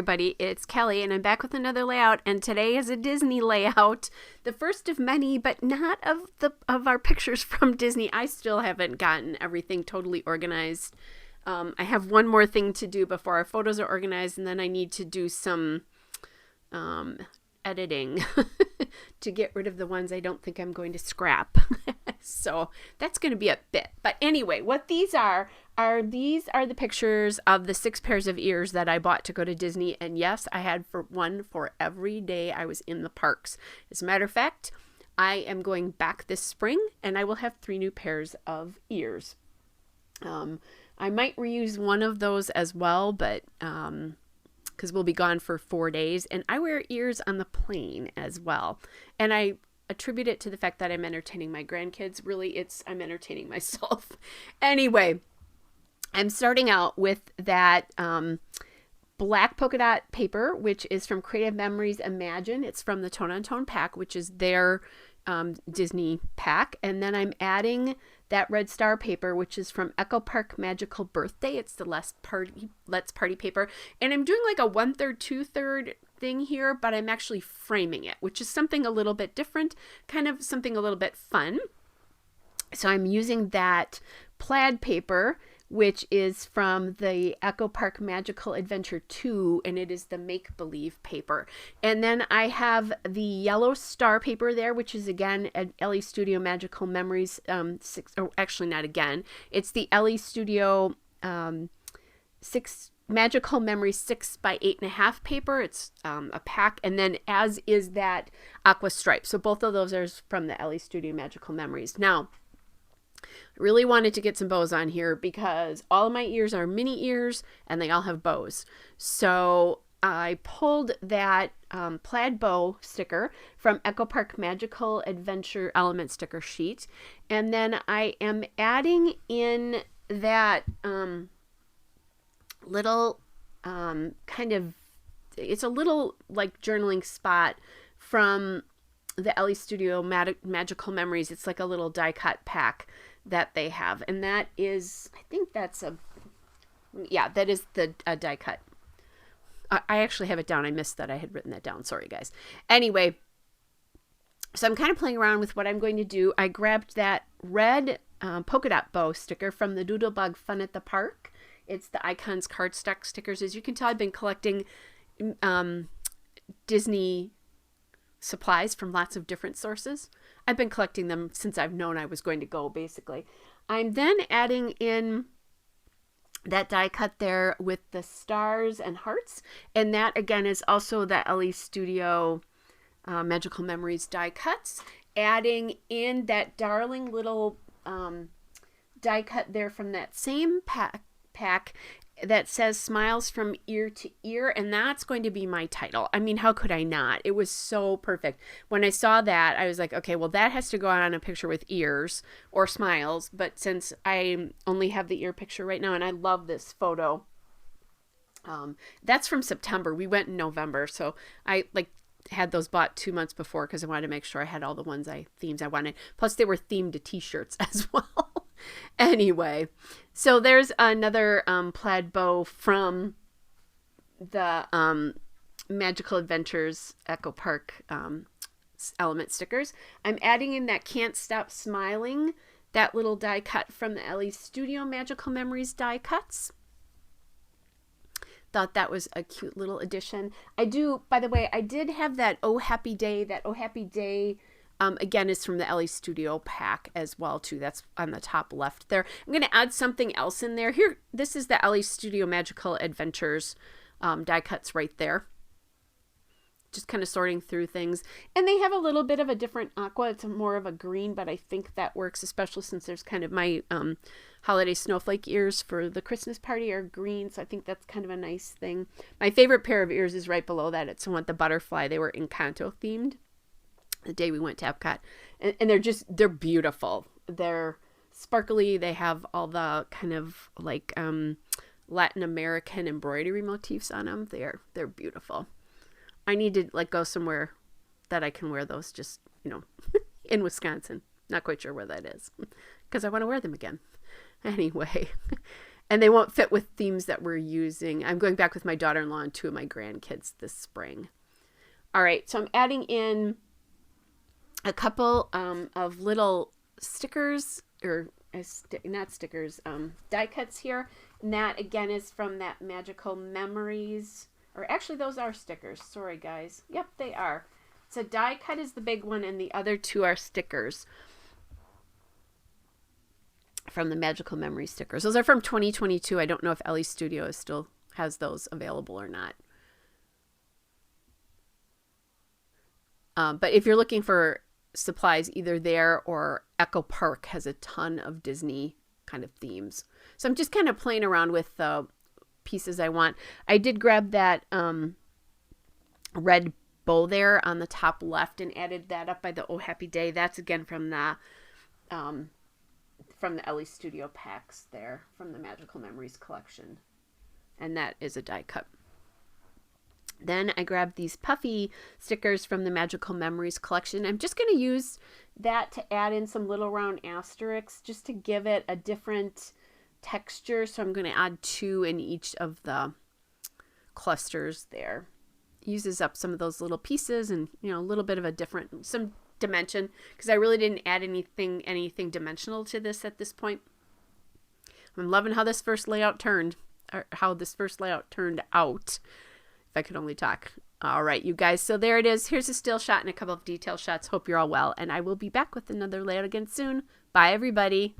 everybody, it's Kelly and I'm back with another layout, and today is a Disney layout, the first of many, but not of our pictures from Disney. I still haven't gotten everything totally organized. I have one more thing to do before our photos are organized, and then I need to do some editing to get rid of the ones I don't think I'm going to scrap. So that's going to be a bit. But anyway, what these are the pictures of the 6 pairs of ears that I bought to go to Disney. And yes, I had one for every day I was in the parks. As a matter of fact, I am going back this spring and I will have 3 new pairs of ears. I might reuse one of those as well, but because we'll be gone for 4 days, and I wear ears on the plane as well. And I attribute it to the fact that I'm entertaining my grandkids. Really, I'm entertaining myself. Anyway, I'm starting out with that black polka dot paper, which is from Creative Memories Imagine. It's from the Tone on Tone pack, which is their Disney pack. And then I'm adding that red star paper, which is from Echo Park Magical Birthday. It's the Let's Party paper. And I'm doing like a 1/3, 2/3 thing here, but I'm actually framing it, which is something a little bit different, kind of something a little bit fun. So I'm using that plaid paper, which is from the Echo Park Magical Adventure 2, and it is the make-believe paper. And then I have the yellow star paper there, which is again an LE Studio Magical Memories 6, or actually not again, it's the LE Studio 6 Magical Memories 6 by 8.5 paper. It's a pack, and then as is that aqua stripe. So both of those are from the LE Studio Magical Memories. Now, I really wanted to get some bows on here because all of my ears are mini ears and they all have bows. So I pulled that plaid bow sticker from Echo Park Magical Adventure Element sticker sheet. And then I am adding in that little kind of, it's a little like journaling spot from the LE Studio Magical Memories. It's like a little die cut pack that they have, and that is, I think that's that is the die cut. I actually have it down. I missed that I had written that down. Sorry, guys. Anyway, so I'm kind of playing around with what I'm going to do. I grabbed that red polka dot bow sticker from the Doodlebug Fun at the Park. It's the Icons cardstock stickers. As you can tell, I've been collecting Disney supplies from lots of different sources. I've been collecting them since I've known I was going to go, basically. I'm then adding in that die cut there with the stars and hearts, and that again is also the LE Studio Magical Memories die cuts. Adding in that darling little die cut there from that same pack that says Smiles from Ear to Ear, and that's going to be my title. I mean, how could I not? It was so perfect. When I saw that, I was like, okay, well, that has to go on a picture with ears or smiles, but since I only have the ear picture right now, and I love this photo, that's from September. We went in November, so I had those bought 2 months before because I wanted to make sure I had all the themes I wanted. Plus, they were themed to t-shirts as well. Anyway, so there's another plaid bow from the Magical Adventures Echo Park element stickers. I'm adding in that Can't Stop Smiling, that little die cut from the LE Studio Magical Memories die cuts. Thought that was a cute little addition. By the way, I did have that Oh Happy Day. That Oh Happy Day again is from the LE Studio pack as well too. That's on the top left there. I'm going to add something else in there. Here, this is the LE Studio Magical Adventures die cuts right there. Just kind of sorting through things. And they have a little bit of a different aqua. It's more of a green, but I think that works, especially since there's kind of my holiday snowflake ears for the Christmas party are green. So I think that's kind of a nice thing. My favorite pair of ears is right below that. It's the butterfly. They were Encanto themed the day we went to Epcot. And they're beautiful. They're sparkly. They have all the kind of like Latin American embroidery motifs on them. They're beautiful. I need to go somewhere that I can wear those, just, in Wisconsin. Not quite sure where that is because I want to wear them again. Anyway, And they won't fit with themes that we're using. I'm going back with my daughter-in-law and 2 of my grandkids this spring. All right, so I'm adding in a couple of little stickers, or not stickers, die cuts here. And that, again, is from that Magical Memories. Or actually, those are stickers. Sorry, guys. Yep, they are. So die cut is the big one, and the other 2 are stickers from the Magical Memory stickers. Those are from 2022. I don't know if Ellie Studio still has those available or not. But if you're looking for supplies, either there or Echo Park has a ton of Disney kind of themes. So I'm just kind of playing around with the pieces I want. I did grab that red bow there on the top left and added that up by the Oh Happy Day. That's again from the Ellie Studio packs there from the Magical Memories collection. And that is a die cut. Then I grabbed these puffy stickers from the Magical Memories collection. I'm just going to use that to add in some little round asterisks just to give it a different texture. So I'm going to add 2 in each of the clusters there. Uses up some of those little pieces and, you know, a little bit of some dimension, because I really didn't add anything dimensional to this at this point. I'm loving how this first layout turned out. If I could only talk. All right, you guys. So there it is. Here's a still shot and a couple of detail shots. Hope you're all well. And I will be back with another layout again soon. Bye, everybody.